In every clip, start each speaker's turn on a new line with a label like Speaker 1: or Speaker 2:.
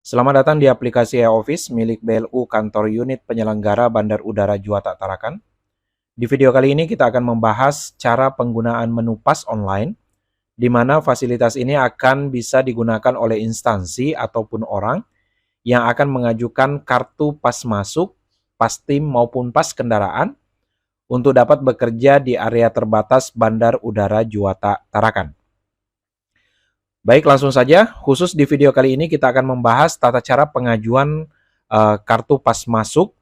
Speaker 1: Selamat datang di aplikasi e-Office milik BLU Kantor Unit Penyelenggara Bandar Udara Juanda Tarakan. Di video kali ini kita akan membahas cara penggunaan menu PAS online, di mana fasilitas ini akan bisa digunakan oleh instansi ataupun orang yang akan mengajukan kartu PAS masuk, PAS tim maupun PAS kendaraan untuk dapat bekerja di area terbatas Bandar Udara Juanda Tarakan. Baik, langsung saja. Khusus di video kali ini kita akan membahas tata cara pengajuan kartu PAS masuk,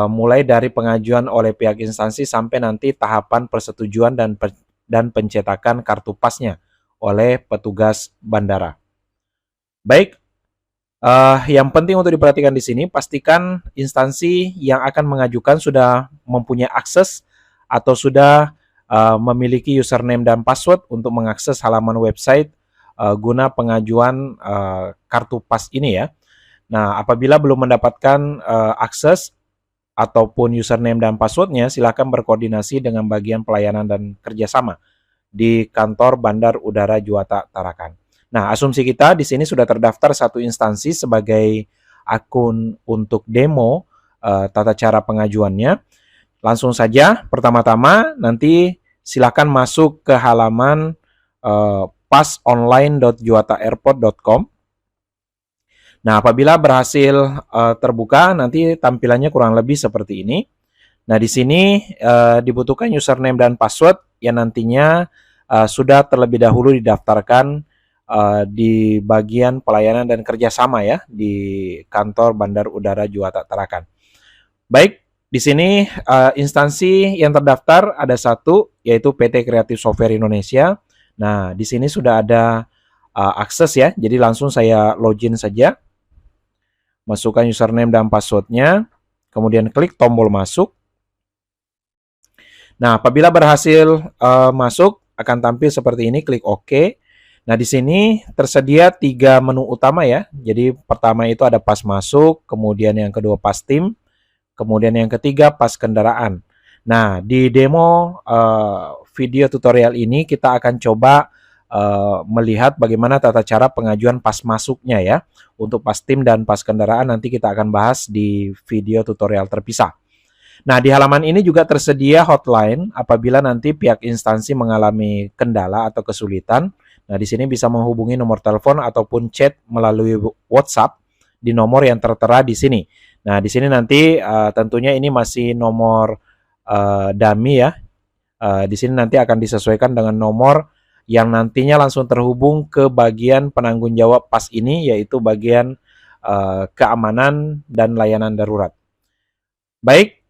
Speaker 1: mulai dari pengajuan oleh pihak instansi sampai nanti tahapan persetujuan dan pencetakan kartu PAS-nya oleh petugas bandara. Baik, yang penting untuk diperhatikan di sini, pastikan instansi yang akan mengajukan sudah mempunyai akses atau sudah memiliki username dan password untuk mengakses halaman website guna pengajuan kartu PAS ini ya. Nah, apabila belum mendapatkan akses ataupun username dan passwordnya, silakan berkoordinasi dengan bagian pelayanan dan kerjasama di kantor Bandar Udara Juanda Tarakan. Nah, asumsi kita di sini sudah terdaftar satu instansi sebagai akun untuk demo tata cara pengajuannya. Langsung saja, pertama-tama nanti silakan masuk ke halaman pasonline.juandaairport.com. Nah, apabila berhasil terbuka, nanti tampilannya kurang lebih seperti ini. Nah, di sini dibutuhkan username dan password yang nantinya sudah terlebih dahulu didaftarkan di bagian pelayanan dan kerjasama ya di kantor Bandar Udara Juanda Tarakan. Baik, di sini instansi yang terdaftar ada satu, yaitu PT Kreatif Software Indonesia. Nah, di sini sudah ada akses ya, jadi langsung saya login saja. Masukkan username dan passwordnya, kemudian klik tombol masuk. Nah, apabila berhasil masuk, akan tampil seperti ini, klik OK. Nah, di sini tersedia 3 menu utama ya. Jadi, pertama itu ada PAS masuk, kemudian yang kedua PAS tim, kemudian yang ketiga PAS kendaraan. Nah, di demo video tutorial ini kita akan coba melihat bagaimana tata cara pengajuan PAS masuknya ya. Untuk PAS tim dan PAS kendaraan nanti kita akan bahas di video tutorial terpisah. Nah, di halaman ini juga tersedia hotline apabila nanti pihak instansi mengalami kendala atau kesulitan. Nah, di sini bisa menghubungi nomor telepon ataupun chat melalui WhatsApp di nomor yang tertera di sini. Nah, di sini nanti tentunya ini masih nomor dummy ya. Di sini nanti akan disesuaikan dengan nomor yang nantinya langsung terhubung ke bagian penanggung jawab PAS ini, yaitu bagian keamanan dan layanan darurat. Baik,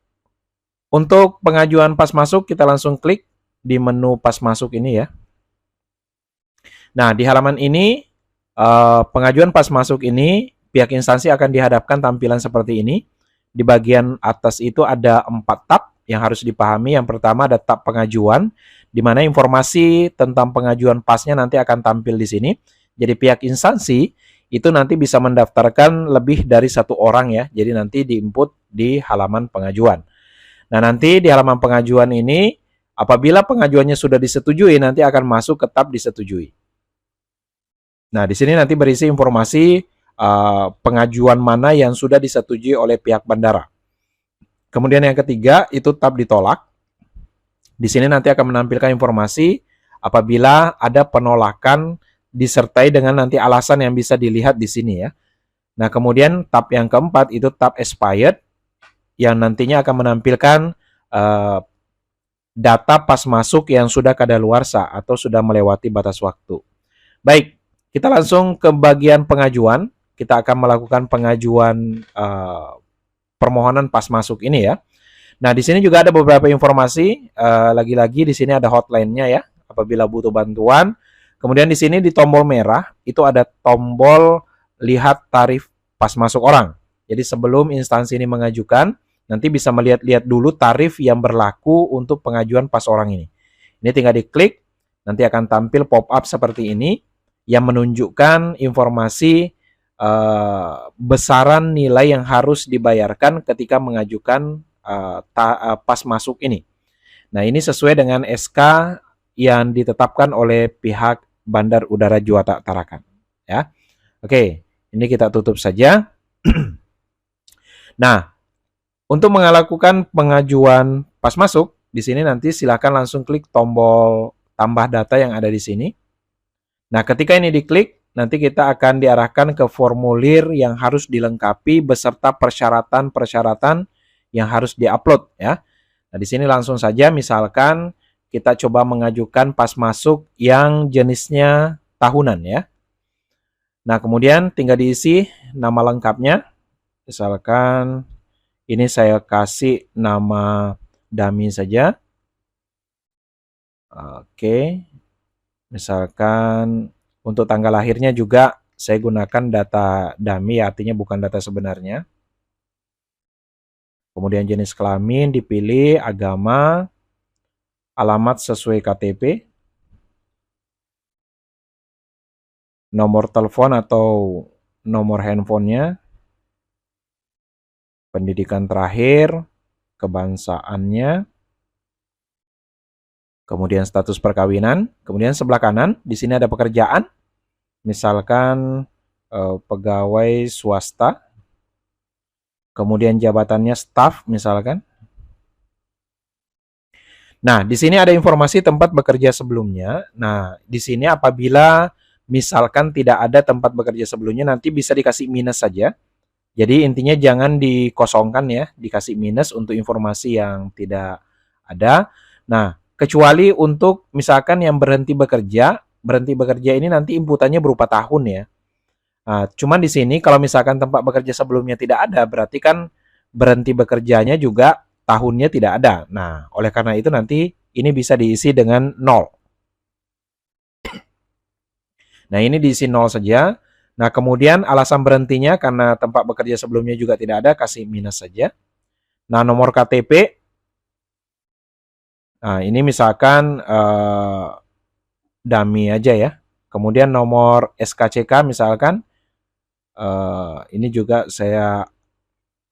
Speaker 1: untuk pengajuan PAS masuk kita langsung klik di menu PAS masuk ini ya. Nah, di halaman ini pengajuan PAS masuk ini pihak instansi akan dihadapkan tampilan seperti ini. Di bagian atas itu ada 4 tab yang harus dipahami. Yang pertama ada tab pengajuan, di mana informasi tentang pengajuan PAS-nya nanti akan tampil di sini. Jadi pihak instansi itu nanti bisa mendaftarkan lebih dari 1 orang ya. Jadi nanti diinput di halaman pengajuan. Nah, nanti di halaman pengajuan ini apabila pengajuannya sudah disetujui, nanti akan masuk ke tab disetujui. Nah, di sini nanti berisi informasi pengajuan mana yang sudah disetujui oleh pihak bandara. Kemudian yang ketiga itu tab ditolak. Di sini nanti akan menampilkan informasi apabila ada penolakan disertai dengan nanti alasan yang bisa dilihat di sini ya. Nah, kemudian tab yang keempat itu tab expired yang nantinya akan menampilkan data PAS masuk yang sudah kadaluarsa atau sudah melewati batas waktu. Baik, kita langsung ke bagian pengajuan. Kita akan melakukan pengajuan permohonan PAS masuk ini ya. Nah, di sini juga ada beberapa informasi. Lagi-lagi di sini ada hotline-nya ya, apabila butuh bantuan. Kemudian di sini di tombol merah itu ada tombol lihat tarif PAS masuk orang. Jadi sebelum instansi ini mengajukan, nanti bisa melihat-lihat dulu tarif yang berlaku untuk pengajuan PAS orang ini. Ini tinggal diklik, nanti akan tampil pop-up seperti ini yang menunjukkan informasi besaran nilai yang harus dibayarkan ketika mengajukan PAS masuk ini. Nah, ini sesuai dengan SK yang ditetapkan oleh pihak Bandar Udara Juanda Tarakan. Ya, oke. Ini kita tutup saja. Nah, untuk melakukan pengajuan pas masuk, di sini nanti silakan langsung klik tombol tambah data yang ada di sini. Nah, ketika ini diklik, nanti kita akan diarahkan ke formulir yang harus dilengkapi beserta persyaratan-persyaratan yang harus diupload ya. Nah, di sini langsung saja misalkan kita coba mengajukan pas masuk yang jenisnya tahunan ya. Nah, kemudian tinggal diisi nama lengkapnya. Misalkan ini saya kasih nama dummy saja. Oke. Misalkan untuk tanggal lahirnya juga saya gunakan data dummy, artinya bukan data sebenarnya. Kemudian jenis kelamin dipilih, agama, alamat sesuai KTP, nomor telepon atau nomor handphonenya, pendidikan terakhir, kebangsaannya, kemudian status perkawinan, kemudian sebelah kanan di sini ada pekerjaan, misalkan pegawai swasta, kemudian jabatannya staf misalkan. Nah, di sini ada informasi tempat bekerja sebelumnya. Nah, di sini apabila misalkan tidak ada tempat bekerja sebelumnya, nanti bisa dikasih minus saja. Jadi intinya jangan dikosongkan ya, dikasih minus untuk informasi yang tidak ada. Nah, kecuali untuk misalkan yang berhenti bekerja ini nanti inputannya berupa tahun ya. Nah, cuman di sini kalau misalkan tempat bekerja sebelumnya tidak ada, berarti kan berhenti bekerjanya juga tahunnya tidak ada. Nah, oleh karena itu nanti ini bisa diisi dengan 0. Nah, ini diisi 0 saja. Nah, kemudian alasan berhentinya karena tempat bekerja sebelumnya juga tidak ada, kasih minus saja. Nah, nomor KTP. Nah, ini misalkan dummy aja ya. Kemudian nomor SKCK misalkan. Ini juga saya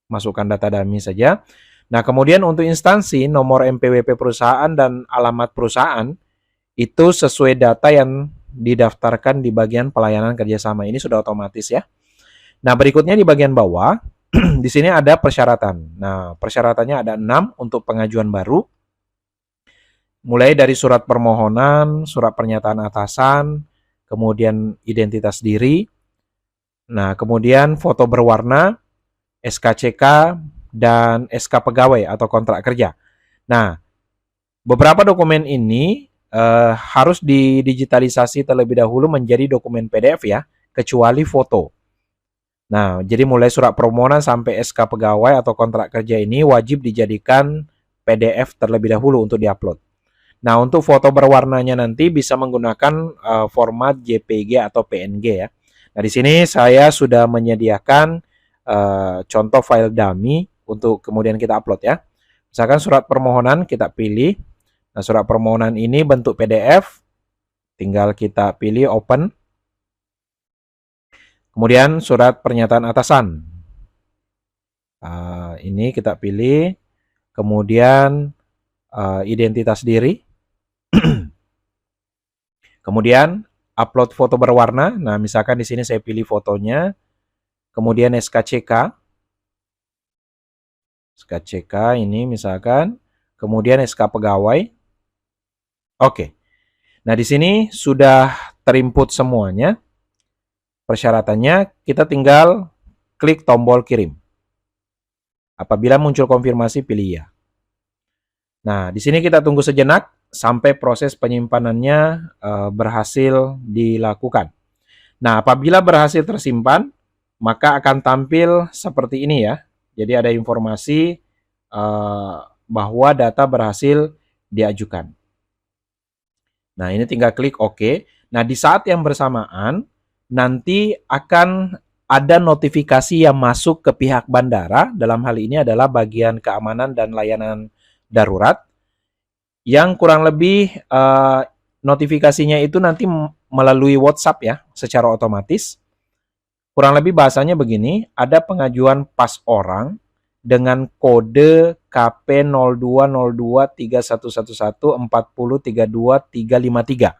Speaker 1: masukkan data dummy saja. Nah, kemudian untuk instansi, nomor MPWP perusahaan dan alamat perusahaan, itu sesuai data yang didaftarkan di bagian pelayanan kerjasama. Ini sudah otomatis ya. Nah, berikutnya di bagian bawah, di sini ada persyaratan. Nah, persyaratannya ada 6 untuk pengajuan baru. Mulai dari surat permohonan, surat pernyataan atasan, kemudian identitas diri. Nah, kemudian foto berwarna, SKCK, dan SK pegawai atau kontrak kerja. Nah, beberapa dokumen ini harus didigitalisasi terlebih dahulu menjadi dokumen PDF ya, kecuali foto. Nah, jadi mulai surat permohonan sampai SK pegawai atau kontrak kerja ini wajib dijadikan PDF terlebih dahulu untuk diupload. Nah, untuk foto berwarnanya nanti bisa menggunakan format JPG atau PNG ya. Nah, di sini saya sudah menyediakan contoh file dummy untuk kemudian kita upload ya. Misalkan surat permohonan kita pilih. Nah, surat permohonan ini bentuk PDF. Tinggal kita pilih open. Kemudian surat pernyataan atasan. Ini kita pilih. Kemudian identitas diri. Kemudian upload foto berwarna. Nah, misalkan di sini saya pilih fotonya. Kemudian SKCK. SKCK ini misalkan. Kemudian SK pegawai. Oke. Nah, di sini sudah terinput semuanya. Persyaratannya kita tinggal klik tombol kirim. Apabila muncul konfirmasi, pilih ya. Nah, di sini kita tunggu sejenak sampai proses penyimpanannya berhasil dilakukan. Nah, apabila berhasil tersimpan, maka akan tampil seperti ini ya. Jadi ada informasi bahwa data berhasil diajukan. Nah, ini tinggal klik OK. Nah, di saat yang bersamaan, nanti akan ada notifikasi yang masuk ke pihak bandara. Dalam hal ini adalah bagian keamanan dan layanan darurat. Yang kurang lebih notifikasinya itu nanti melalui WhatsApp ya, secara otomatis. Kurang lebih bahasanya begini, ada pengajuan pas orang dengan kode KP0202311140322353.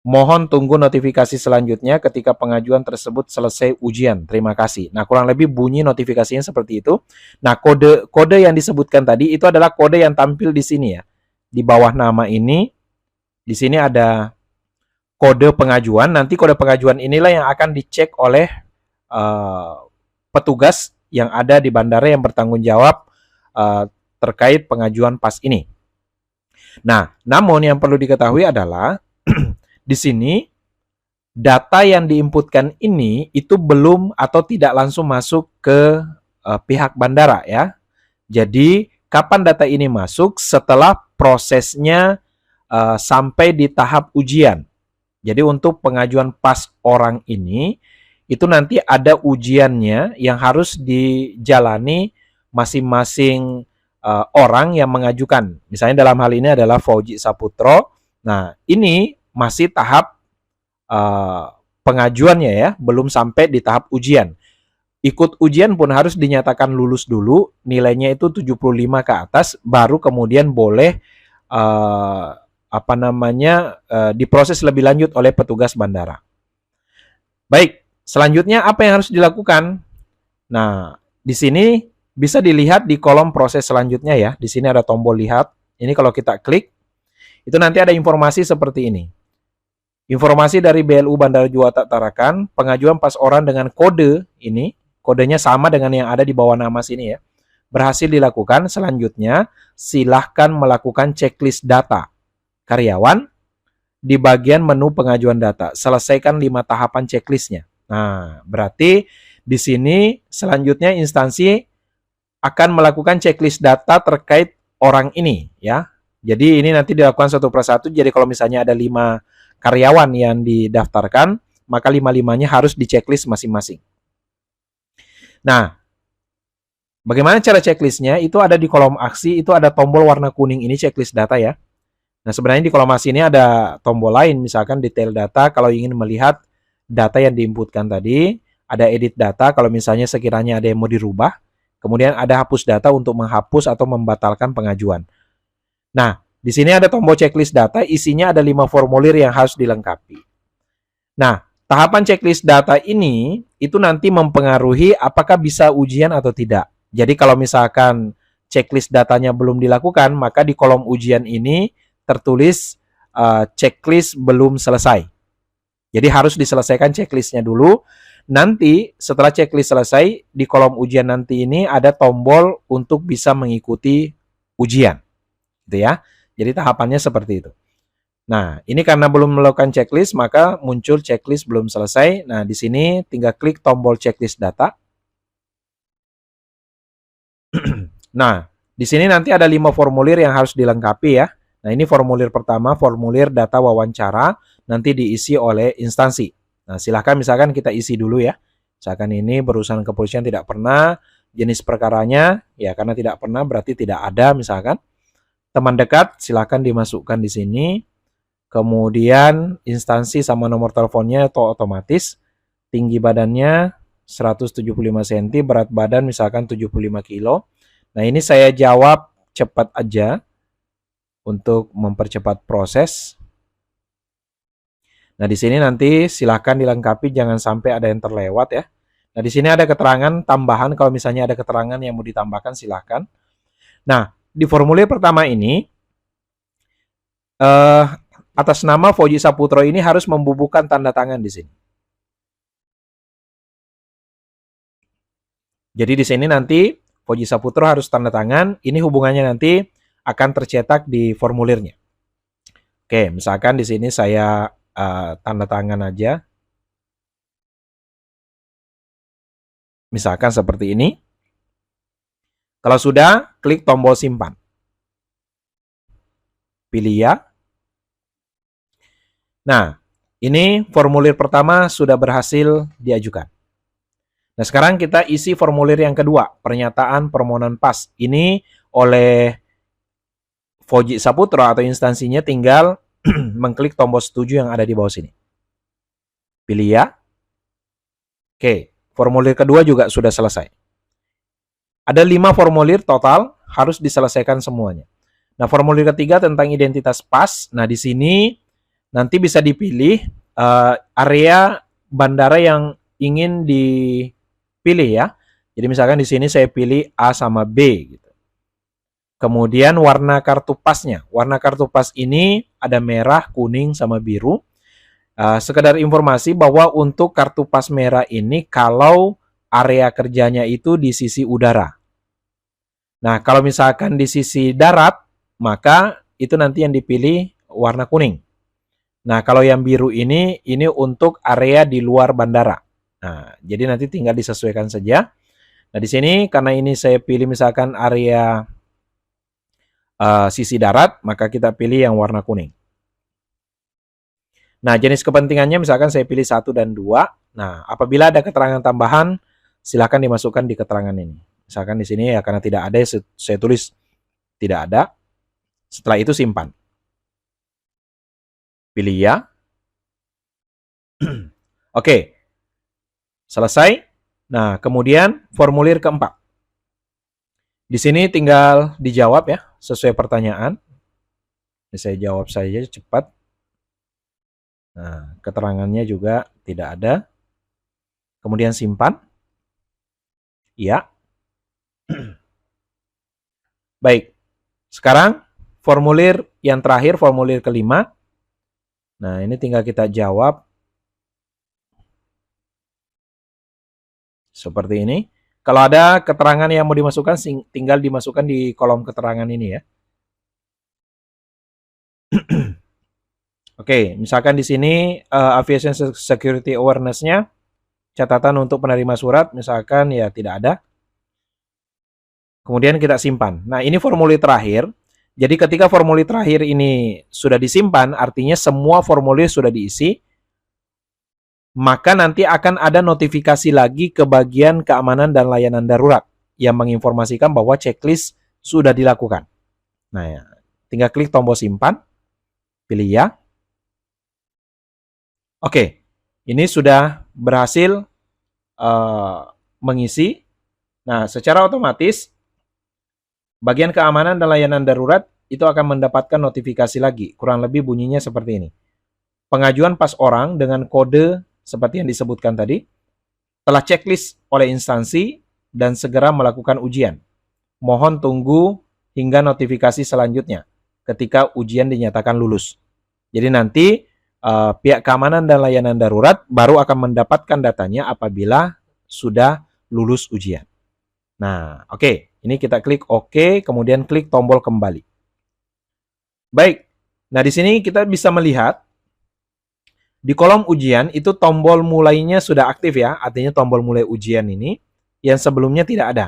Speaker 1: Mohon tunggu notifikasi selanjutnya ketika pengajuan tersebut selesai ujian. Terima kasih. Nah, kurang lebih bunyi notifikasinya seperti itu. Nah, kode yang disebutkan tadi itu adalah kode yang tampil di sini ya. Di bawah nama ini, di sini ada kode pengajuan. Nanti kode pengajuan inilah yang akan dicek oleh petugas yang ada di bandara yang bertanggung jawab terkait pengajuan PAS ini. Nah, namun yang perlu diketahui adalah di sini data yang diinputkan ini itu belum atau tidak langsung masuk ke pihak bandara ya. Jadi kapan data ini masuk? Setelah prosesnya sampai di tahap ujian. Jadi untuk pengajuan PAS orang ini itu nanti ada ujiannya yang harus dijalani masing-masing orang yang mengajukan. Misalnya dalam hal ini adalah Fauji Saputro. Nah, ini masih tahap pengajuannya ya, belum sampai di tahap ujian. Ikut ujian pun harus dinyatakan lulus dulu, nilainya itu 75 ke atas, baru kemudian boleh diproses lebih lanjut oleh petugas bandara. Baik, selanjutnya apa yang harus dilakukan? Nah, di sini bisa dilihat di kolom proses selanjutnya ya. Di sini ada tombol lihat. Ini kalau kita klik, itu nanti ada informasi seperti ini. Informasi dari BLU Bandara Juanda Tarakan, pengajuan PAS orang dengan kode ini, kodenya sama dengan yang ada di bawah nama sini ya, berhasil dilakukan. Selanjutnya, silahkan melakukan checklist data karyawan di bagian menu pengajuan data. Selesaikan 5 tahapan checklistnya. Nah, berarti di sini selanjutnya instansi akan melakukan checklist data terkait orang ini ya. Jadi ini nanti dilakukan satu persatu. Jadi kalau misalnya ada 5 karyawan yang didaftarkan, maka 5-5-nya harus di-checklist masing-masing. Nah, bagaimana cara checklistnya? Itu ada di kolom aksi, itu ada tombol warna kuning ini checklist data ya. Nah, sebenarnya di kolom aksi ini ada tombol lain, misalkan detail data kalau ingin melihat data yang diinputkan tadi, ada edit data kalau misalnya sekiranya ada yang mau dirubah, kemudian ada hapus data untuk menghapus atau membatalkan pengajuan. Nah, di sini ada tombol checklist data, isinya ada 5 formulir yang harus dilengkapi. Nah, tahapan checklist data ini itu nanti mempengaruhi apakah bisa ujian atau tidak. Jadi kalau misalkan checklist datanya belum dilakukan, maka di kolom ujian ini tertulis checklist belum selesai. Jadi harus diselesaikan checklistnya dulu. Nanti setelah checklist selesai, di kolom ujian nanti ini ada tombol untuk bisa mengikuti ujian. Gitu ya. Jadi tahapannya seperti itu. Nah, ini karena belum melakukan checklist, maka muncul checklist belum selesai. Nah, di sini tinggal klik tombol checklist data. Nah, di sini nanti ada 5 formulir yang harus dilengkapi ya. Nah, ini formulir pertama, formulir data wawancara, nanti diisi oleh instansi. Nah, silahkan misalkan kita isi dulu ya. Misalkan ini berurusan kepolisian tidak pernah, jenis perkaranya, ya karena tidak pernah berarti tidak ada misalkan. Teman dekat silahkan dimasukkan di sini. Kemudian instansi sama nomor teleponnya atau otomatis. Tinggi badannya 175 cm, berat badan misalkan 75 kilo. Nah, ini saya jawab cepat aja untuk mempercepat proses. Nah, di sini nanti silahkan dilengkapi, jangan sampai ada yang terlewat ya. Nah, di sini ada keterangan tambahan, kalau misalnya ada keterangan yang mau ditambahkan silahkan. Nah, di formulir pertama ini, atas nama Fauji Saputro ini harus membubuhkan tanda tangan di sini. Jadi di sini nanti Fauji Saputro harus tanda tangan, ini hubungannya nanti akan tercetak di formulirnya. Oke, misalkan di sini saya tanda tangan aja. Misalkan seperti ini. Kalau sudah, klik tombol simpan. Pilih ya. Nah, ini formulir pertama sudah berhasil diajukan. Nah, sekarang kita isi formulir yang kedua, pernyataan permohonan PAS. Ini oleh Fauji Saputro atau instansinya tinggal mengklik tombol setuju yang ada di bawah sini. Pilih ya. Oke, formulir kedua juga sudah selesai. Ada 5 formulir total, harus diselesaikan semuanya. Nah, formulir ketiga tentang identitas PAS. Nah, di sini nanti bisa dipilih area bandara yang ingin dipilih ya. Jadi misalkan di sini saya pilih A sama B gitu. Kemudian warna kartu pasnya. Warna kartu pas ini ada merah, kuning, sama biru. Sekedar informasi bahwa untuk kartu pas merah ini kalau area kerjanya itu di sisi udara. Nah, kalau misalkan di sisi darat, maka itu nanti yang dipilih warna kuning. Nah, kalau yang biru ini untuk area di luar bandara. Nah, jadi nanti tinggal disesuaikan saja. Nah, di sini karena ini saya pilih misalkan area sisi darat, maka kita pilih yang warna kuning. Nah, jenis kepentingannya misalkan saya pilih 1 dan 2. Nah, apabila ada keterangan tambahan, silakan dimasukkan di keterangan ini. Misalkan di sini ya karena tidak ada, saya tulis tidak ada. Setelah itu simpan. Pilih ya. Oke. Selesai. Nah, kemudian formulir keempat. Di sini tinggal dijawab ya, sesuai pertanyaan. Ini saya jawab saja cepat. Nah, keterangannya juga tidak ada. Kemudian simpan. Ya. Baik. Sekarang formulir yang terakhir, formulir kelima. Nah, ini tinggal kita jawab. Seperti ini. Kalau ada keterangan yang mau dimasukkan, tinggal dimasukkan di kolom keterangan ini ya. Oke, misalkan di sini aviation security awareness-nya, catatan untuk penerima surat, misalkan ya tidak ada. Kemudian kita simpan. Nah, ini formulir terakhir. Jadi ketika formulir terakhir ini sudah disimpan, artinya semua formulir sudah diisi, maka nanti akan ada notifikasi lagi ke bagian keamanan dan layanan darurat yang menginformasikan bahwa checklist sudah dilakukan. Nah, ya, tinggal klik tombol simpan, pilih ya. Oke, ini sudah berhasil mengisi. Nah, secara otomatis bagian keamanan dan layanan darurat itu akan mendapatkan notifikasi lagi. Kurang lebih bunyinya seperti ini. Pengajuan pas orang dengan kode seperti yang disebutkan tadi telah checklist oleh instansi dan segera melakukan ujian. Mohon tunggu hingga notifikasi selanjutnya ketika ujian dinyatakan lulus. Jadi nanti pihak keamanan dan layanan darurat baru akan mendapatkan datanya apabila sudah lulus ujian. Nah, oke. Ini kita klik OK, kemudian klik tombol kembali. Baik. Nah, di sini kita bisa melihat di kolom ujian itu tombol mulainya sudah aktif ya, artinya tombol mulai ujian ini yang sebelumnya tidak ada.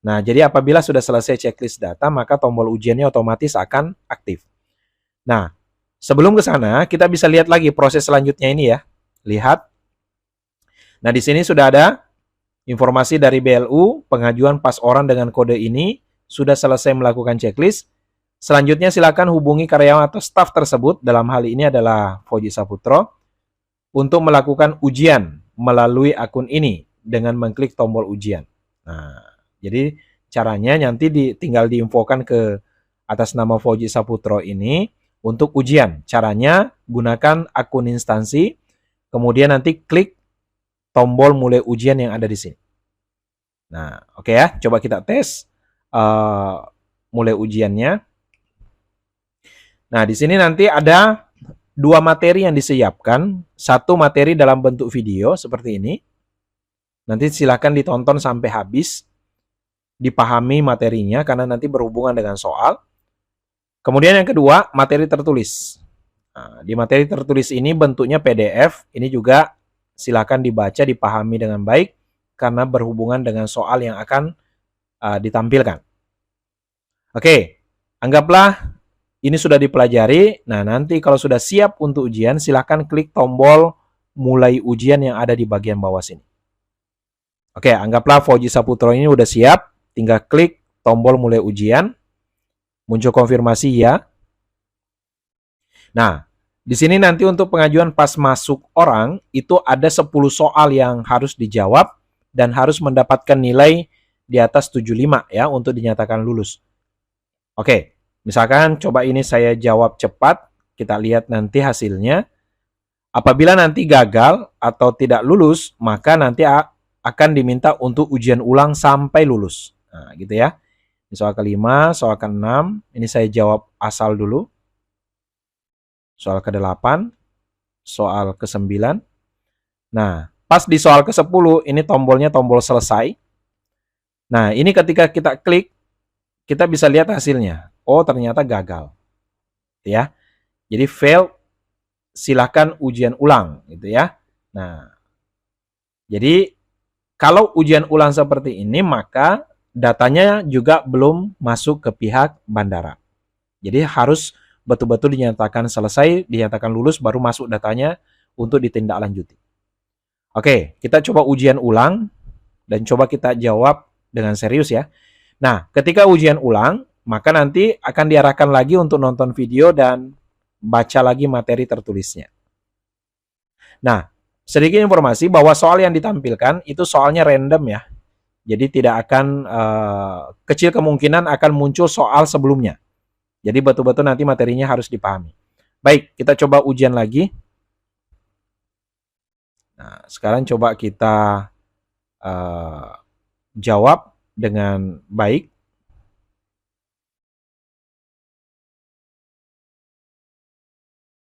Speaker 1: Nah, jadi apabila sudah selesai checklist data, maka tombol ujiannya otomatis akan aktif. Nah, sebelum ke sana, kita bisa lihat lagi proses selanjutnya ini ya. Lihat. Nah, di sini sudah ada informasi dari BLU, pengajuan pas orang dengan kode ini sudah selesai melakukan checklist. Selanjutnya silakan hubungi karyawan atau staf tersebut, dalam hal ini adalah Fauji Saputro, untuk melakukan ujian melalui akun ini dengan mengklik tombol ujian. Nah, jadi caranya nanti tinggal diinfokan ke atas nama Fauji Saputro ini untuk ujian. Caranya gunakan akun instansi, kemudian nanti klik tombol mulai ujian yang ada di sini. Nah, oke ya, coba kita tes mulai ujiannya. Nah, di sini nanti ada 2 materi yang disiapkan. 1 materi dalam bentuk video seperti ini. Nanti silakan ditonton sampai habis, dipahami materinya karena nanti berhubungan dengan soal. Kemudian yang kedua, materi tertulis. Nah, di materi tertulis ini bentuknya PDF. Ini juga silakan dibaca, dipahami dengan baik karena berhubungan dengan soal yang akan ditampilkan. Oke, anggaplah ini sudah dipelajari. Nah, nanti kalau sudah siap untuk ujian, silakan klik tombol mulai ujian yang ada di bagian bawah sini. Oke, anggaplah Fauji Saputro ini udah siap, tinggal klik tombol mulai ujian. Muncul konfirmasi ya. Nah, di sini nanti untuk pengajuan pas masuk orang itu ada 10 soal yang harus dijawab dan harus mendapatkan nilai di atas 75 ya untuk dinyatakan lulus. Oke, misalkan coba ini saya jawab cepat, kita lihat nanti hasilnya. Apabila nanti gagal atau tidak lulus, maka nanti akan diminta untuk ujian ulang sampai lulus. Nah, gitu ya. Ini soal kelima, soal ke-6, ini saya jawab asal dulu. Soal ke-8, soal ke-9. Nah, pas di soal ke-10, ini tombolnya tombol selesai. Nah, ini ketika kita klik, kita bisa lihat hasilnya. Oh, ternyata gagal. Ya. Jadi fail, silakan ujian ulang gitu ya. Nah, jadi kalau ujian ulang seperti ini, maka datanya juga belum masuk ke pihak bandara. Jadi harus betul-betul dinyatakan selesai, dinyatakan lulus, baru masuk datanya untuk ditindaklanjuti. Oke, kita coba ujian ulang dan coba kita jawab dengan serius ya. Nah, ketika ujian ulang, maka nanti akan diarahkan lagi untuk nonton video dan baca lagi materi tertulisnya. Nah, sedikit informasi bahwa soal yang ditampilkan itu soalnya random ya. Jadi tidak akan kecil kemungkinan akan muncul soal sebelumnya. Jadi betul-betul nanti materinya harus dipahami. Baik, kita coba ujian lagi. Nah, sekarang coba kita jawab dengan baik.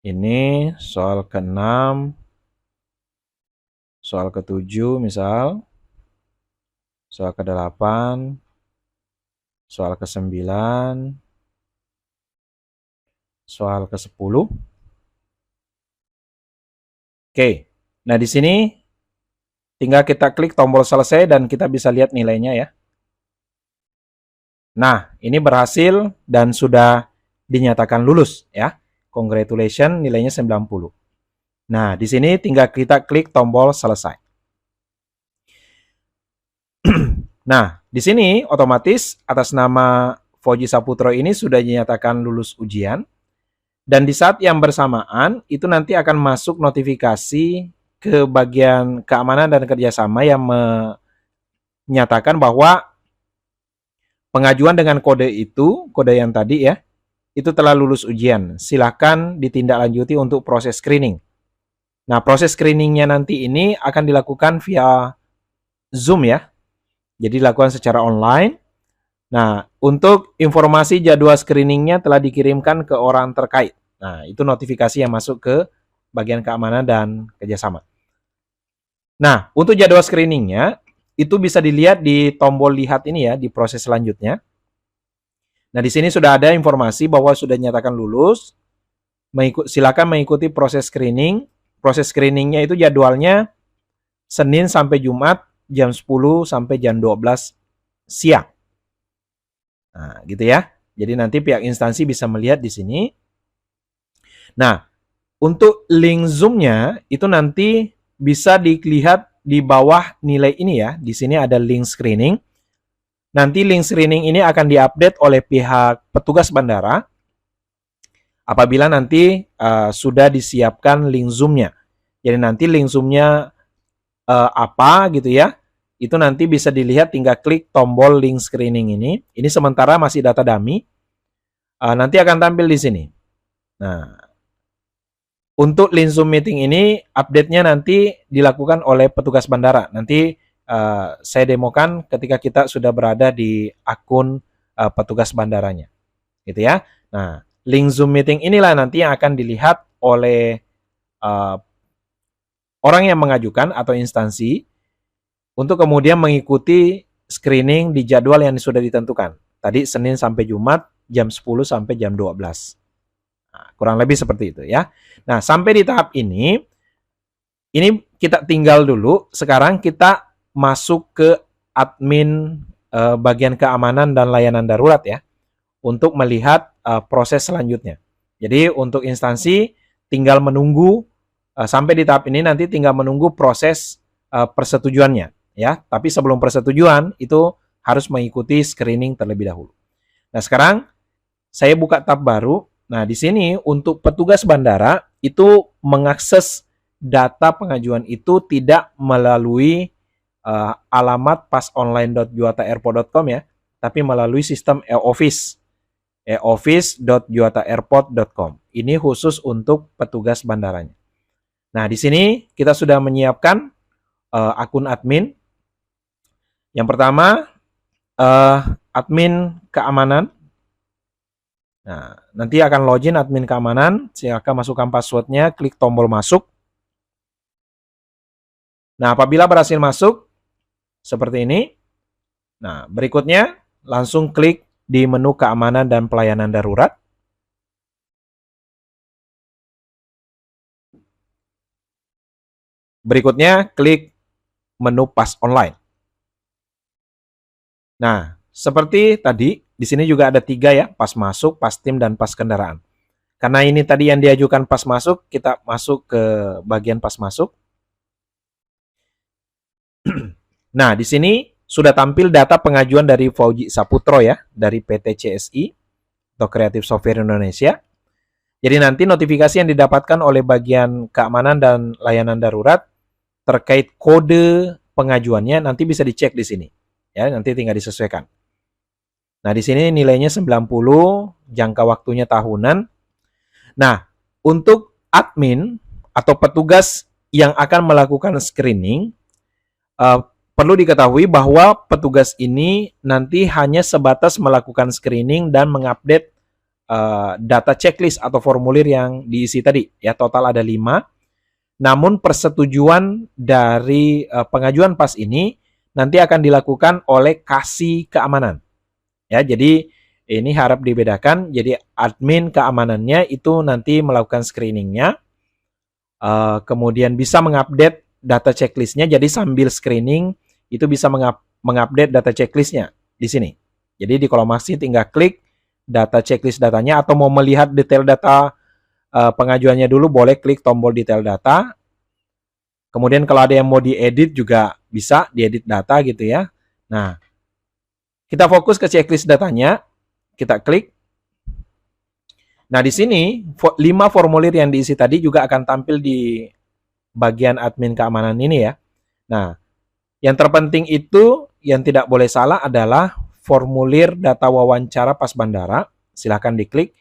Speaker 1: Ini soal ke-6, soal ke-7 misal, soal ke-8, soal ke-9, soal ke-10. Oke, nah di sini tinggal kita klik tombol selesai dan kita bisa lihat nilainya ya. Nah, ini berhasil dan sudah dinyatakan lulus ya. Congratulations, nilainya 90. Nah, di sini tinggal kita klik tombol selesai. Nah, di sini otomatis atas nama Fauji Saputro ini sudah dinyatakan lulus ujian. Dan di saat yang bersamaan, itu nanti akan masuk notifikasi ke bagian keamanan dan kerjasama yang menyatakan bahwa pengajuan dengan kode itu, kode yang tadi ya, itu telah lulus ujian. Silakan ditindaklanjuti untuk proses screening. Nah, proses screeningnya nanti ini akan dilakukan via Zoom ya. Jadi dilakukan secara online. Nah, untuk informasi jadwal screeningnya telah dikirimkan ke orang terkait. Nah, itu notifikasi yang masuk ke bagian keamanan dan kerjasama. Nah, untuk jadwal screeningnya, itu bisa dilihat di tombol lihat ini ya, di proses selanjutnya. Nah, di sini sudah ada informasi bahwa sudah dinyatakan lulus. Silakan mengikuti proses screening. Proses screeningnya itu jadwalnya Senin sampai Jumat jam 10 sampai jam 12 siang. Nah, gitu ya. Jadi nanti pihak instansi bisa melihat di sini. Nah, untuk link Zoom-nya itu nanti bisa dilihat di bawah nilai ini ya. Di sini ada link screening. Nanti link screening ini akan diupdate oleh pihak petugas bandara apabila nanti sudah disiapkan link Zoom-nya. Jadi nanti link Zoom-nya apa gitu ya, itu nanti bisa dilihat tinggal klik tombol link screening ini. Ini sementara masih data dummy. Nanti akan tampil di sini. Nah, untuk link Zoom meeting ini update-nya nanti dilakukan oleh petugas bandara. Nanti saya demokan ketika kita sudah berada di akun petugas bandaranya. Gitu ya. Nah, link Zoom meeting inilah nanti yang akan dilihat oleh orang yang mengajukan atau instansi untuk kemudian mengikuti screening di jadwal yang sudah ditentukan. Tadi Senin sampai Jumat jam 10 sampai jam 12. Nah, kurang lebih seperti itu ya. Nah, sampai di tahap ini kita tinggal dulu. Sekarang kita masuk ke admin bagian keamanan dan layanan darurat ya, untuk melihat proses selanjutnya. Jadi untuk instansi tinggal menunggu sampai di tahap ini, nanti tinggal menunggu proses persetujuannya ya. Tapi sebelum persetujuan itu harus mengikuti screening terlebih dahulu. Nah, sekarang saya buka tab baru. Nah, di sini untuk petugas bandara itu mengakses data pengajuan itu tidak melalui alamat pasonline.juwataairport.com ya, tapi melalui sistem e-office, e-office.juwataairport.com. Ini khusus untuk petugas bandaranya. Nah, di sini kita sudah menyiapkan akun admin. Yang pertama, admin keamanan. Nah, nanti akan login admin keamanan. Silakan masukkan passwordnya, klik tombol masuk. Nah, apabila berhasil masuk, seperti ini. Nah, berikutnya langsung klik di menu keamanan dan pelayanan darurat. Berikutnya, klik menu pas online. Nah, seperti tadi, di sini juga ada 3 ya, pas masuk, pas tim, dan pas kendaraan. Karena ini tadi yang diajukan pas masuk, kita masuk ke bagian pas masuk. Nah, di sini sudah tampil data pengajuan dari Fauji Saputro ya, dari PT CSI atau Creative Software Indonesia. Jadi nanti notifikasi yang didapatkan oleh bagian keamanan dan layanan darurat terkait kode pengajuannya nanti bisa dicek di sini. Ya, nanti tinggal disesuaikan. Nah, di sini nilainya 90, jangka waktunya tahunan. Nah, untuk admin atau petugas yang akan melakukan screening, perlu diketahui bahwa petugas ini nanti hanya sebatas melakukan screening dan mengupdate data checklist atau formulir yang diisi tadi. Ya, total ada 5. Namun persetujuan dari pengajuan pas ini nanti akan dilakukan oleh kasih keamanan. Ya, jadi ini harap dibedakan. Jadi admin keamanannya itu nanti melakukan screeningnya, kemudian bisa mengupdate data checklistnya. Jadi sambil screening itu bisa mengupdate data checklistnya di sini. Jadi di kolom aksi tinggal klik data checklist datanya, atau mau melihat detail data pengajuannya dulu boleh klik tombol detail data. Kemudian kalau ada yang mau diedit juga bisa diedit data gitu ya. Nah, kita fokus ke checklist datanya, kita klik. Nah, di sini 5 formulir yang diisi tadi juga akan tampil di bagian admin keamanan ini ya. Nah, yang terpenting itu yang tidak boleh salah adalah formulir data wawancara pas bandara. Silahkan diklik.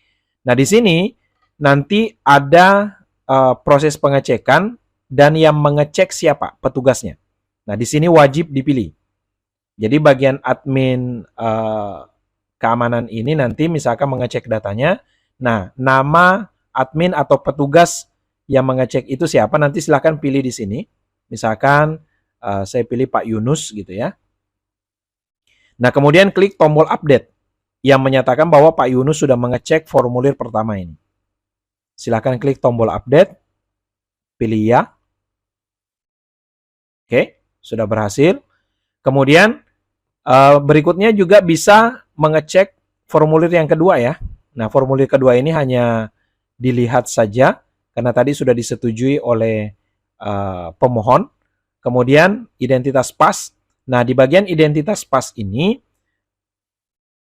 Speaker 1: Nah, di sini nanti ada proses pengecekan dan yang mengecek siapa? Petugasnya. Nah, di sini wajib dipilih. Jadi bagian admin keamanan ini nanti misalkan mengecek datanya. Nah, nama admin atau petugas yang mengecek itu siapa? Nanti silahkan pilih di sini. Misalkan saya pilih Pak Yunus gitu ya. Nah, kemudian klik tombol update yang menyatakan bahwa Pak Yunus sudah mengecek formulir pertama ini. Silahkan klik tombol update. Pilih ya. Oke, sudah berhasil. Kemudian berikutnya juga bisa mengecek formulir yang kedua ya. Nah, formulir kedua ini hanya dilihat saja karena tadi sudah disetujui oleh pemohon. Kemudian identitas pas. Nah, di bagian identitas pas ini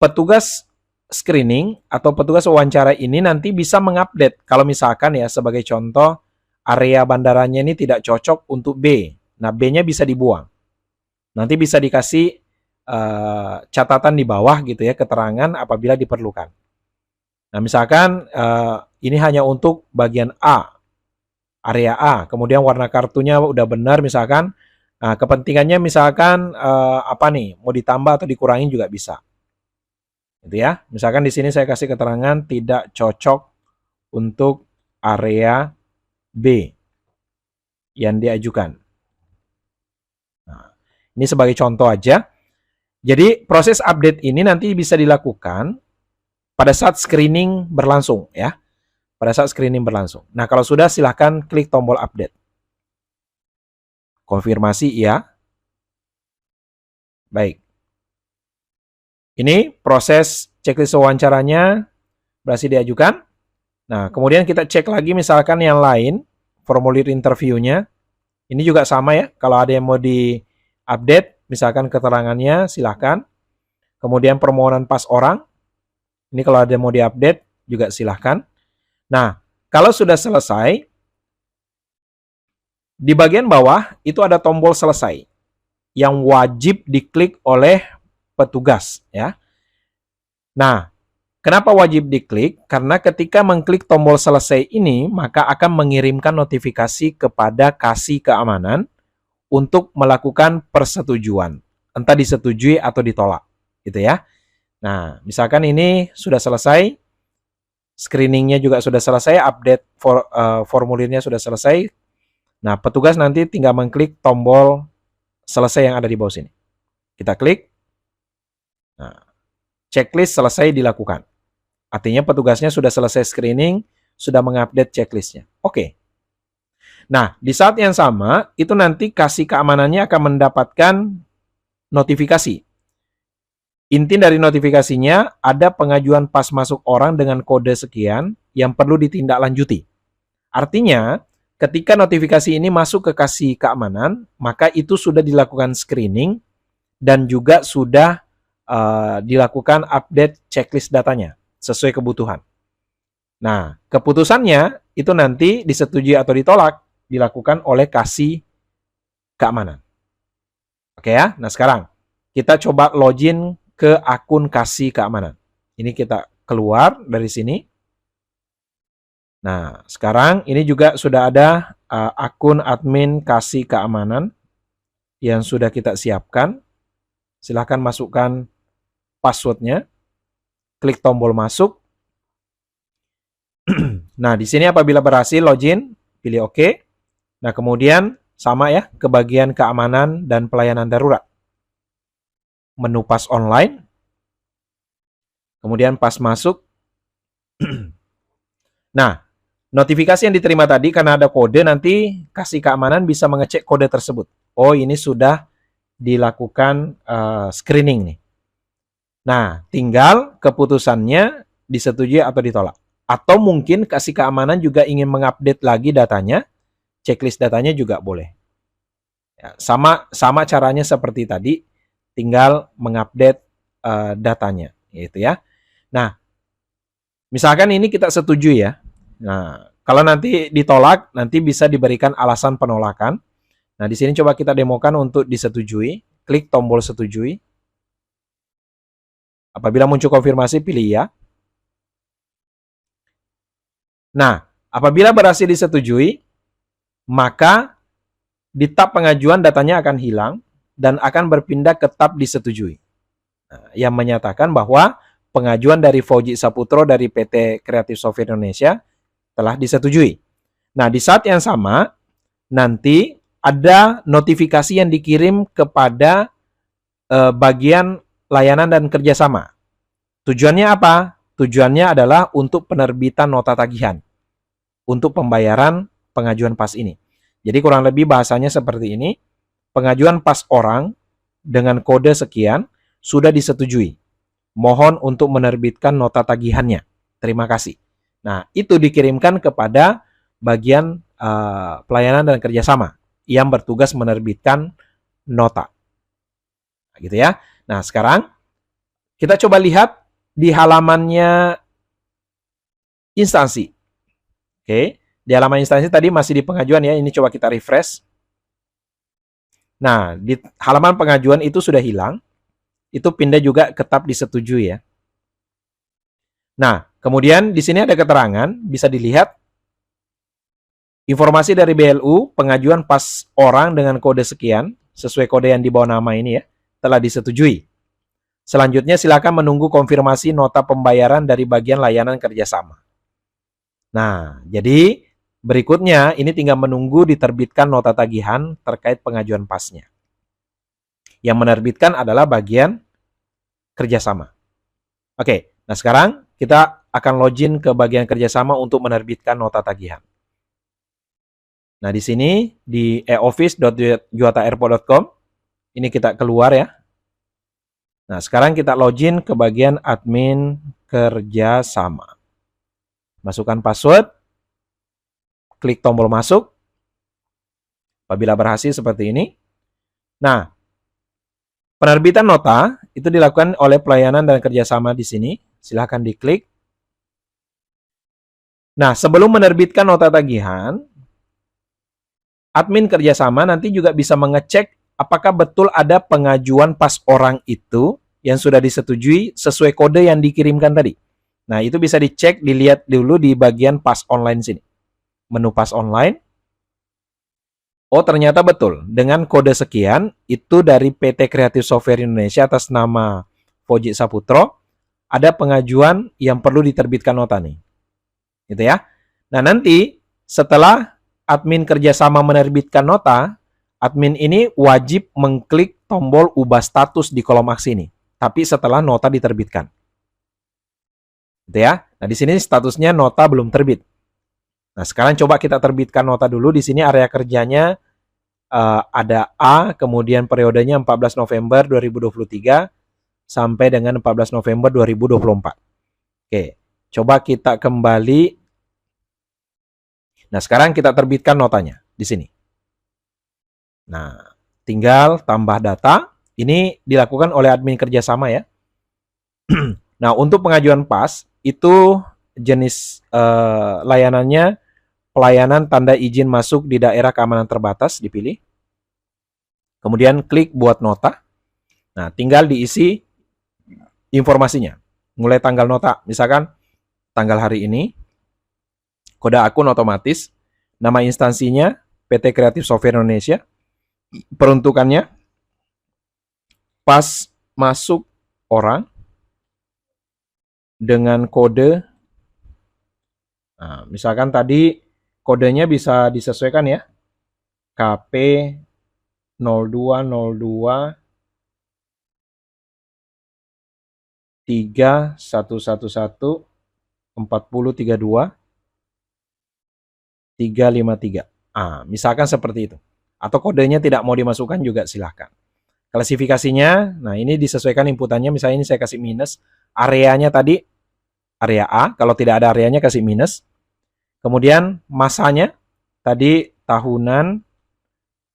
Speaker 1: petugas screening atau petugas wawancara ini nanti bisa mengupdate. Kalau misalkan ya sebagai contoh area bandaranya ini tidak cocok untuk B. Nah, B-nya bisa dibuang. Nanti bisa dikasih catatan di bawah gitu ya, keterangan apabila diperlukan. Nah, misalkan ini hanya untuk bagian A, area A, kemudian warna kartunya udah benar misalkan, nah, kepentingannya misalkan apa nih, mau ditambah atau dikurangin juga bisa. Gitu ya. Misalkan di sini saya kasih keterangan tidak cocok untuk area B yang diajukan. Nah, ini sebagai contoh aja. Jadi proses update ini nanti bisa dilakukan pada saat screening berlangsung ya. Pada saat screening berlangsung. Nah, kalau sudah silahkan klik tombol update. Konfirmasi iya. Baik. Ini proses checklist wawancaranya berhasil diajukan. Nah, kemudian kita cek lagi misalkan yang lain, formulir interviewnya. Ini juga sama ya, kalau ada yang mau di-update, misalkan keterangannya, silahkan. Kemudian permohonan pas orang, ini kalau ada yang mau di-update, juga silahkan. Nah, kalau sudah selesai, di bagian bawah itu ada tombol selesai, yang wajib diklik oleh petugas ya. Nah, Kenapa wajib diklik? Karena ketika mengklik tombol selesai ini, maka akan mengirimkan notifikasi kepada kasih keamanan untuk melakukan persetujuan. Entah disetujui atau ditolak. Gitu ya. Nah, misalkan ini sudah selesai, screeningnya juga sudah selesai, update formulirnya sudah selesai. Nah, petugas nanti tinggal mengklik tombol selesai yang ada di bawah sini. Kita klik. Nah, checklist selesai dilakukan. Artinya petugasnya sudah selesai screening, sudah mengupdate checklistnya. Oke. Nah, di saat yang sama, itu nanti kasih keamanannya akan mendapatkan notifikasi. Inti dari notifikasinya, ada pengajuan pas masuk orang dengan kode sekian yang perlu ditindaklanjuti. Artinya, ketika notifikasi ini masuk ke kasih keamanan, maka itu sudah dilakukan screening dan juga sudah dilakukan update checklist datanya sesuai kebutuhan. Nah, keputusannya itu nanti disetujui atau ditolak dilakukan oleh kasih keamanan. Oke ya, nah sekarang kita coba login ke akun kasih keamanan. Ini kita keluar dari sini. Nah, sekarang ini juga sudah ada akun admin kasih keamanan yang sudah kita siapkan. Silahkan masukkan passwordnya. Klik tombol masuk. Nah, di sini apabila berhasil login, pilih OK. Nah, kemudian sama ya, ke bagian keamanan dan pelayanan darurat. Menu pas online. Kemudian pas masuk. Nah, notifikasi yang diterima tadi karena ada kode, nanti kasih keamanan bisa mengecek kode tersebut. Oh, ini sudah dilakukan screening nih. Nah, tinggal keputusannya disetujui atau ditolak. Atau mungkin kasih keamanan juga ingin mengupdate lagi datanya, checklist datanya juga boleh. Ya, sama caranya seperti tadi, tinggal mengupdate datanya, gitu ya. Nah, misalkan ini kita setuju ya. Nah, kalau nanti ditolak, nanti bisa diberikan alasan penolakan. Nah, di sini coba kita demokan untuk disetujui. Klik tombol setujui. Apabila muncul konfirmasi, pilih ya. Nah, apabila berhasil disetujui, maka di tab pengajuan datanya akan hilang dan akan berpindah ke tab disetujui. Nah, yang menyatakan bahwa pengajuan dari Fauji Saputro dari PT Kreatif Software Indonesia telah disetujui. Nah, di saat yang sama, nanti ada notifikasi yang dikirim kepada bagian layanan dan kerjasama. Tujuannya apa? Tujuannya adalah untuk penerbitan nota tagihan untuk pembayaran pengajuan pas ini. Jadi kurang lebih bahasanya seperti ini. Pengajuan pas orang dengan kode sekian sudah disetujui. Mohon untuk menerbitkan nota tagihannya. Terima kasih. Nah, itu dikirimkan kepada bagian pelayanan dan kerjasama yang bertugas menerbitkan nota. Nah, gitu ya. Nah, sekarang kita coba lihat di halamannya instansi. Oke, di halaman instansi tadi masih di pengajuan ya. Ini coba kita refresh. Nah, di halaman pengajuan itu sudah hilang. Itu pindah juga ke tab disetujui ya. Nah, kemudian di sini ada keterangan, bisa dilihat informasi dari BLU, pengajuan pas orang dengan kode sekian, sesuai kode yang di bawah nama ini ya, telah disetujui. Selanjutnya silakan menunggu konfirmasi nota pembayaran dari bagian layanan kerjasama. Nah, jadi berikutnya ini tinggal menunggu diterbitkan nota tagihan terkait pengajuan pasnya. Yang menerbitkan adalah bagian kerjasama. Oke, nah sekarang kita akan login ke bagian kerjasama untuk menerbitkan nota tagihan. Nah, di sini di eoffice.juataairport.com ini kita keluar ya. Nah, sekarang kita login ke bagian admin kerjasama. Masukkan password, klik tombol masuk. Apabila berhasil seperti ini. Nah, penerbitan nota itu dilakukan oleh pelayanan dan kerjasama di sini. Silahkan diklik. Nah, sebelum menerbitkan nota tagihan, admin kerjasama nanti juga bisa mengecek apakah betul ada pengajuan pas orang itu yang sudah disetujui sesuai kode yang dikirimkan tadi. Nah, itu bisa dicek, dilihat dulu di bagian pas online sini. Menu pas online. Oh, ternyata betul. Dengan kode sekian, itu dari PT Kreatif Software Indonesia atas nama Fojik Saputro, ada pengajuan yang perlu diterbitkan nota nih. Gitu ya. Nah, nanti setelah admin kerjasama menerbitkan nota, admin ini wajib mengklik tombol ubah status di kolom aksi ini. Tapi setelah nota diterbitkan. Gitu ya. Nah, di sini statusnya nota belum terbit. Nah, sekarang coba kita terbitkan nota dulu. Di sini area kerjanya ada A, kemudian periodenya 14 November 2023 sampai dengan 14 November 2024. Oke, coba kita kembali. Nah, sekarang kita terbitkan notanya di sini. Nah, tinggal tambah data. Ini dilakukan oleh admin kerjasama ya. Nah, untuk pengajuan PAS, itu jenis layanannya pelayanan tanda izin masuk di daerah keamanan terbatas, dipilih. Kemudian klik buat nota. Nah, tinggal diisi informasinya. Mulai tanggal nota, misalkan tanggal hari ini, kode akun otomatis, nama instansinya PT Kreatif Software Indonesia, peruntukannya pas masuk orang dengan kode. Nah, misalkan tadi kodenya bisa disesuaikan ya. KP 0202 3111 4032 353. Misalkan seperti itu. Atau kodenya tidak mau dimasukkan juga silahkan. Klasifikasinya, nah ini disesuaikan inputannya. Misalnya ini saya kasih minus. Areanya tadi, area A. Kalau tidak ada areanya kasih minus. Kemudian masanya, tadi tahunan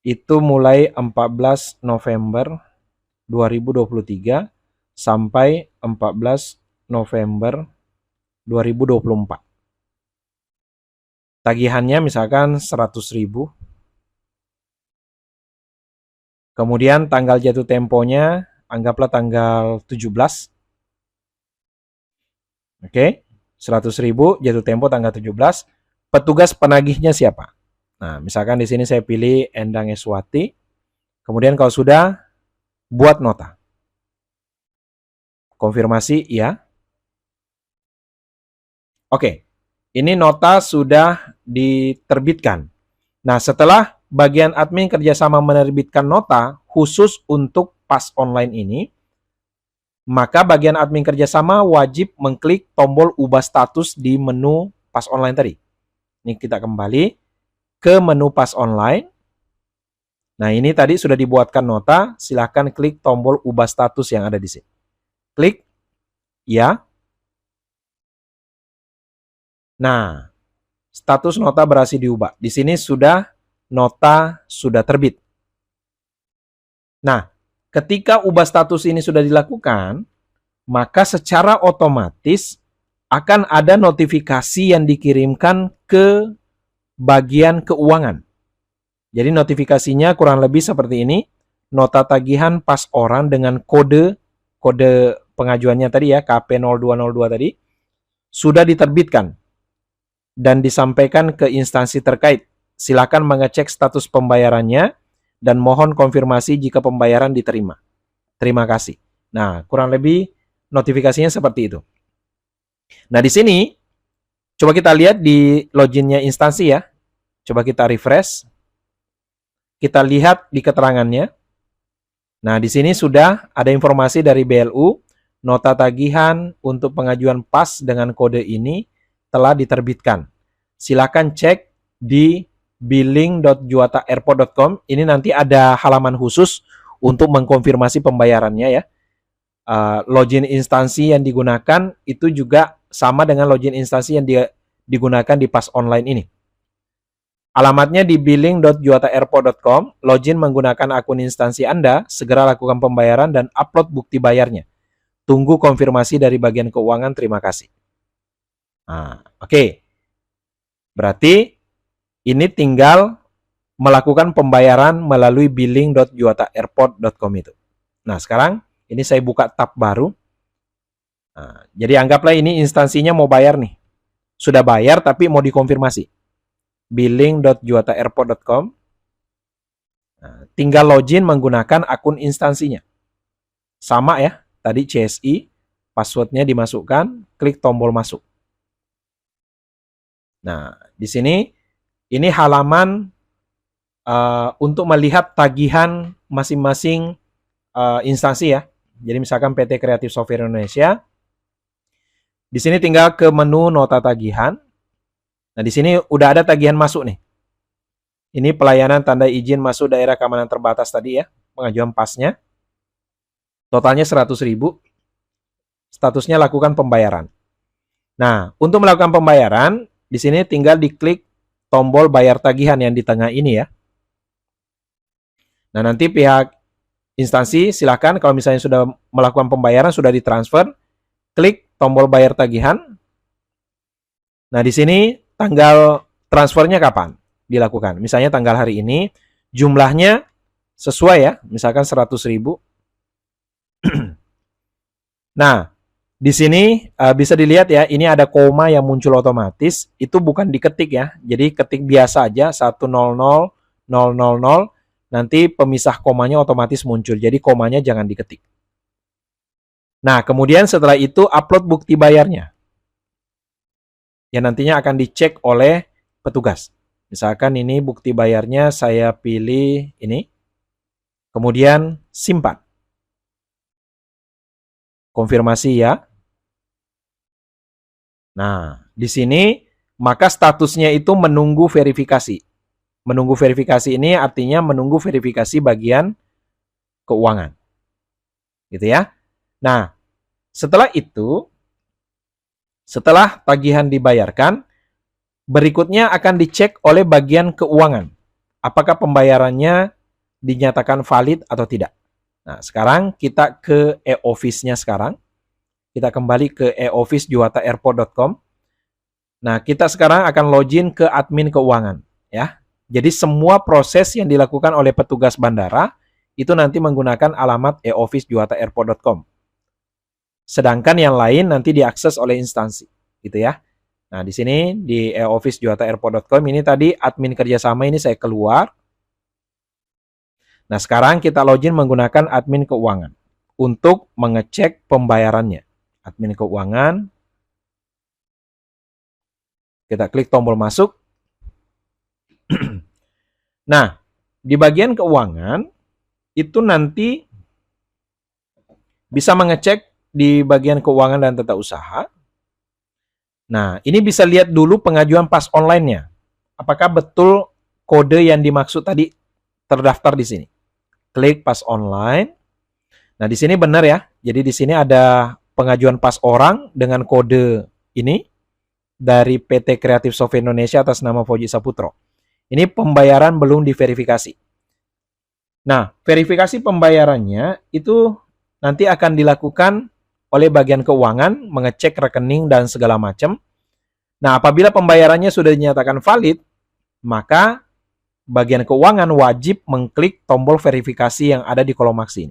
Speaker 1: itu mulai 14 November 2023 sampai 14 November 2024. Tagihannya misalkan 100.000. Kemudian tanggal jatuh temponya anggaplah tanggal 17. Oke, 100.000 jatuh tempo tanggal 17. Petugas penagihnya siapa? Nah, misalkan di sini saya pilih Endang Eswati. Kemudian kalau sudah, buat nota. Konfirmasi ya. Oke, ini nota sudah diterbitkan. Nah, setelah bagian admin kerjasama menerbitkan nota khusus untuk PAS online ini, maka bagian admin kerjasama wajib mengklik tombol ubah status di menu PAS online tadi. Ini kita kembali ke menu PAS online. Nah, ini tadi sudah dibuatkan nota, silahkan klik tombol ubah status yang ada di sini. Klik ya. Nah, status nota berhasil diubah. Di sini nota sudah terbit. Nah, ketika ubah status ini sudah dilakukan, maka secara otomatis akan ada notifikasi yang dikirimkan ke bagian keuangan. Jadi notifikasinya kurang lebih seperti ini. Nota tagihan PAS orang dengan kode pengajuannya tadi ya, KP0202 tadi, sudah diterbitkan dan disampaikan ke instansi terkait. Silakan mengecek status pembayarannya dan mohon konfirmasi jika pembayaran diterima. Terima kasih. Nah, kurang lebih notifikasinya seperti itu. Nah, di sini coba kita lihat di loginnya instansi ya. Coba kita refresh. Kita lihat di keterangannya. Nah, di sini sudah ada informasi dari BLU, nota tagihan untuk pengajuan PAS dengan kode ini telah diterbitkan. Silakan cek di billing.juataairport.com. Ini nanti ada halaman khusus untuk mengkonfirmasi pembayarannya ya. Login instansi yang digunakan itu juga sama dengan login instansi yang digunakan di PAS online ini. Alamatnya di billing.juataairport.com. Login menggunakan akun instansi Anda, segera lakukan pembayaran dan upload bukti bayarnya. Tunggu konfirmasi dari bagian keuangan. Terima kasih. Oke. Berarti ini tinggal melakukan pembayaran melalui billing.juataairport.com itu. Nah, sekarang ini saya buka tab baru. Nah, jadi anggaplah ini instansinya mau bayar nih. Sudah bayar tapi mau dikonfirmasi. billing.juwataairport.com. Nah, tinggal login menggunakan akun instansinya. Sama ya, tadi CSI, passwordnya dimasukkan, klik tombol masuk. Nah, di sini ini halaman untuk melihat tagihan masing-masing instansi ya. Jadi misalkan PT Kreatif Software Indonesia, di sini tinggal ke menu nota tagihan. Nah, di sini udah ada tagihan masuk nih. Ini pelayanan tanda izin masuk daerah keamanan terbatas tadi ya, pengajuan pasnya. Totalnya 100.000. Statusnya lakukan pembayaran. Nah, untuk melakukan pembayaran, di sini tinggal diklik tombol bayar tagihan yang di tengah ini ya. Nah, nanti pihak instansi silakan kalau misalnya sudah melakukan pembayaran, sudah ditransfer, klik tombol bayar tagihan. Nah, di sini tanggal transfernya kapan dilakukan. Misalnya tanggal hari ini, jumlahnya sesuai ya, misalkan 100.000. Nah, di sini bisa dilihat ya, ini ada koma yang muncul otomatis, itu bukan diketik ya. Jadi ketik biasa aja 100.000, nanti pemisah komanya otomatis muncul. Jadi komanya jangan diketik. Nah, kemudian setelah itu upload bukti bayarnya. Yang nantinya akan dicek oleh petugas. Misalkan ini bukti bayarnya saya pilih ini. Kemudian simpan. Konfirmasi ya. Nah, di sini maka statusnya itu menunggu verifikasi. Menunggu verifikasi ini artinya menunggu verifikasi bagian keuangan. Gitu ya. Nah, setelah itu, setelah tagihan dibayarkan, berikutnya akan dicek oleh bagian keuangan. Apakah pembayarannya dinyatakan valid atau tidak. Nah, sekarang kita ke e-office-nya sekarang. Kita kembali ke e-office.juwataairport.com. Nah, kita sekarang akan login ke admin keuangan. Ya. Jadi semua proses yang dilakukan oleh petugas bandara itu nanti menggunakan alamat e-office.juwataairport.com. Sedangkan yang lain nanti diakses oleh instansi. Gitu ya. Nah, di sini di e-office.juwataairport.com ini tadi admin kerjasama ini saya keluar. Nah, sekarang kita login menggunakan admin keuangan untuk mengecek pembayarannya. Admin keuangan. Kita klik tombol masuk. Nah, di bagian keuangan itu nanti bisa mengecek di bagian keuangan dan tata usaha. Nah, ini bisa lihat dulu pengajuan pas online-nya. Apakah betul kode yang dimaksud tadi terdaftar di sini? Klik pas online. Nah, di sini benar ya. Jadi di sini ada pengajuan pas orang dengan kode ini dari PT Kreatif Software Indonesia atas nama Fauji Saputro. Ini pembayaran belum diverifikasi. Nah, verifikasi pembayarannya itu nanti akan dilakukan oleh bagian keuangan, mengecek rekening dan segala macam. Nah, apabila pembayarannya sudah dinyatakan valid, maka bagian keuangan wajib mengklik tombol verifikasi yang ada di kolom aksi.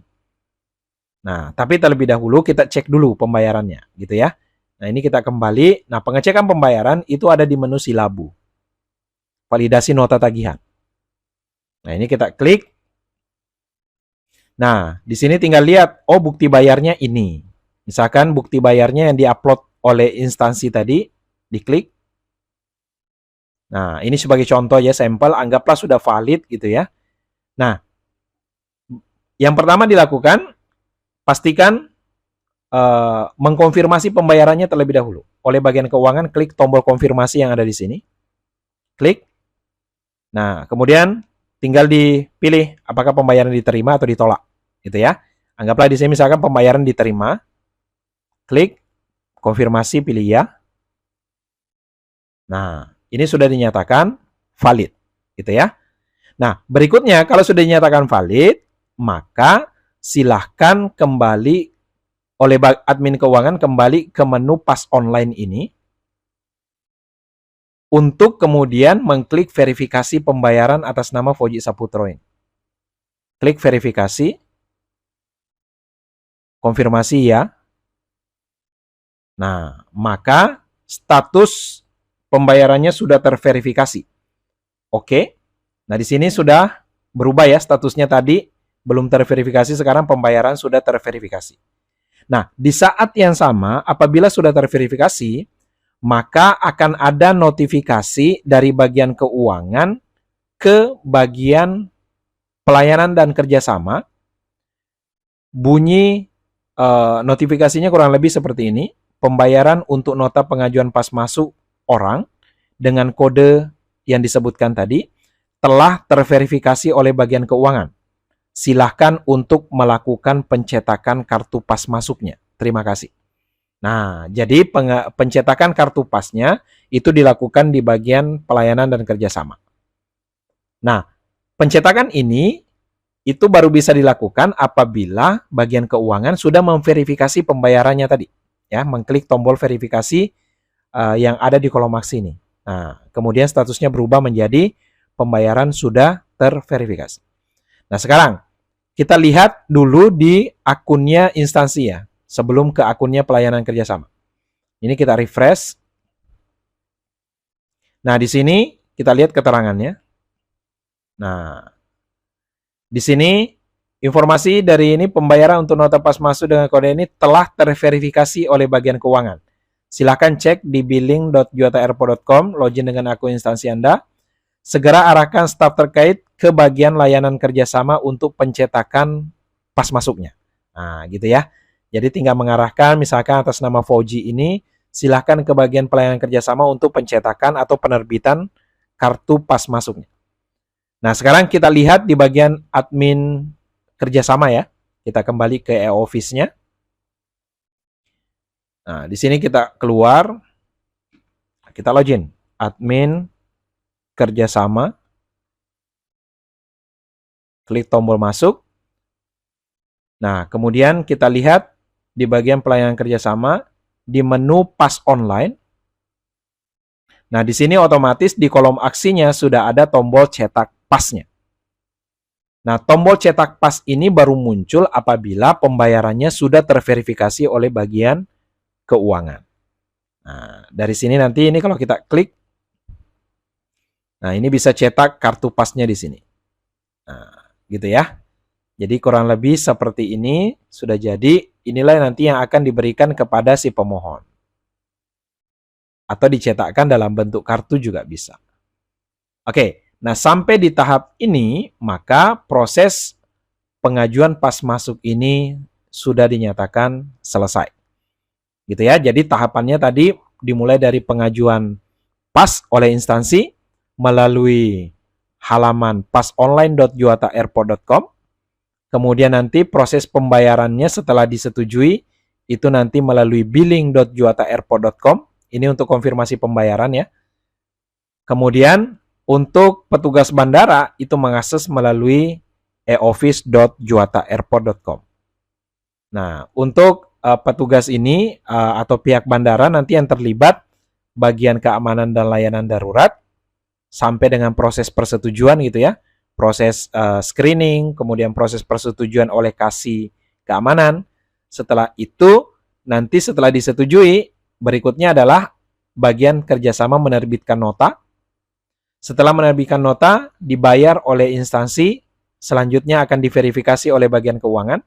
Speaker 1: Nah, tapi terlebih dahulu kita cek dulu pembayarannya, gitu ya. Nah, ini kita kembali. Nah, pengecekan pembayaran itu ada di menu silabu. Validasi nota tagihan. Nah, ini kita klik. Nah, di sini tinggal lihat, oh bukti bayarnya ini. Misalkan bukti bayarnya yang diupload oleh instansi tadi, diklik. Nah, ini sebagai contoh ya, sampel, anggaplah sudah valid gitu ya. Nah, yang pertama dilakukan, pastikan mengkonfirmasi pembayarannya terlebih dahulu. Oleh bagian keuangan, klik tombol konfirmasi yang ada di sini. Klik. Nah, kemudian tinggal dipilih apakah pembayaran diterima atau ditolak. Gitu ya. Anggaplah di sini misalkan pembayaran diterima. Klik, konfirmasi, pilih ya. Nah, ini sudah dinyatakan valid, gitu ya. Nah, berikutnya kalau sudah dinyatakan valid, maka silahkan kembali oleh admin keuangan kembali ke menu pas online ini untuk kemudian mengklik verifikasi pembayaran atas nama Fauji Saputro ini. Klik verifikasi, konfirmasi ya. Nah, maka status pembayarannya sudah terverifikasi. Oke. Nah, di sini sudah berubah ya statusnya tadi belum terverifikasi, sekarang pembayaran sudah terverifikasi. Nah, di saat yang sama apabila sudah terverifikasi, maka akan ada notifikasi dari bagian keuangan ke bagian pelayanan dan kerjasama. Bunyi notifikasinya kurang lebih seperti ini. Pembayaran untuk nota pengajuan pas masuk orang dengan kode yang disebutkan tadi telah terverifikasi oleh bagian keuangan. Silahkan untuk melakukan pencetakan kartu pas masuknya. Terima kasih. Nah, jadi pencetakan kartu pasnya itu dilakukan di bagian pelayanan dan kerjasama. Nah, pencetakan ini itu baru bisa dilakukan apabila bagian keuangan sudah memverifikasi pembayarannya tadi. Ya, mengklik tombol verifikasi yang ada di kolom aksi ini. Nah, kemudian statusnya berubah menjadi pembayaran sudah terverifikasi. Nah, sekarang kita lihat dulu di akunnya instansi ya, sebelum ke akunnya pelayanan kerjasama. Ini kita refresh. Nah, di sini kita lihat keterangannya. Nah, di sini informasi dari ini pembayaran untuk nota pas masuk dengan kode ini telah terverifikasi oleh bagian keuangan. Silakan cek di billing.juataairport.com, login dengan akun instansi Anda. Segera arahkan staf terkait ke bagian layanan kerjasama untuk pencetakan pas masuknya. Nah, gitu ya. Jadi tinggal mengarahkan misalkan atas nama Fauji ini, silahkan ke bagian pelayanan kerjasama untuk pencetakan atau penerbitan kartu pas masuknya. Nah, sekarang kita lihat di bagian admin kerjasama ya. Kita kembali ke e-office-nya. Nah, di sini kita keluar, kita login, admin kerjasama, klik tombol masuk. Nah, kemudian kita lihat di bagian pelayanan kerjasama, di menu pas online. Nah, di sini otomatis di kolom aksinya sudah ada tombol cetak pasnya. Nah, tombol cetak pas ini baru muncul apabila pembayarannya sudah terverifikasi oleh bagian keuangan. Nah, dari sini nanti ini kalau kita klik, nah ini bisa cetak kartu pasnya di sini. Nah, gitu ya. Jadi kurang lebih seperti ini sudah jadi. Inilah nanti yang akan diberikan kepada si pemohon. Atau dicetakkan dalam bentuk kartu juga bisa. Oke, nah sampai di tahap ini, maka proses pengajuan pas masuk ini sudah dinyatakan selesai. Gitu ya, jadi tahapannya tadi dimulai dari pengajuan pas oleh instansi melalui halaman pasonline.juataairport.com. Kemudian nanti proses pembayarannya setelah disetujui itu nanti melalui billing.juataairport.com. Ini untuk konfirmasi pembayaran ya. Kemudian untuk petugas bandara itu mengakses melalui e-office.juataairport.com. Nah, untuk petugas ini atau pihak bandara nanti yang terlibat bagian keamanan dan layanan darurat sampai dengan proses persetujuan gitu ya. Proses screening, kemudian proses persetujuan oleh kasih keamanan. Setelah itu, nanti setelah disetujui, berikutnya adalah bagian kerjasama menerbitkan nota. Setelah menerbitkan nota, dibayar oleh instansi, selanjutnya akan diverifikasi oleh bagian keuangan.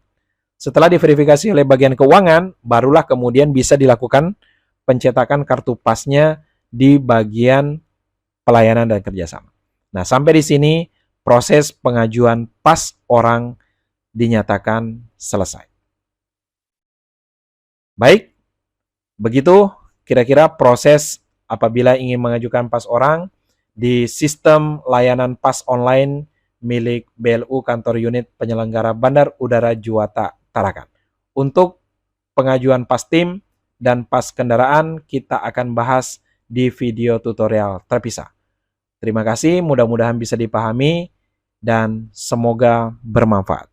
Speaker 1: Setelah diverifikasi oleh bagian keuangan, barulah kemudian bisa dilakukan pencetakan kartu pasnya di bagian pelayanan dan kerjasama. Nah, sampai di sini proses pengajuan pas orang dinyatakan selesai. Baik, begitu kira-kira proses apabila ingin mengajukan pas orang di sistem layanan pas online milik BLU Kantor Unit Penyelenggara Bandar Udara Juwata Tarakan. Untuk pengajuan pas tim dan pas kendaraan kita akan bahas di video tutorial terpisah. Terima kasih, mudah-mudahan bisa dipahami dan semoga bermanfaat.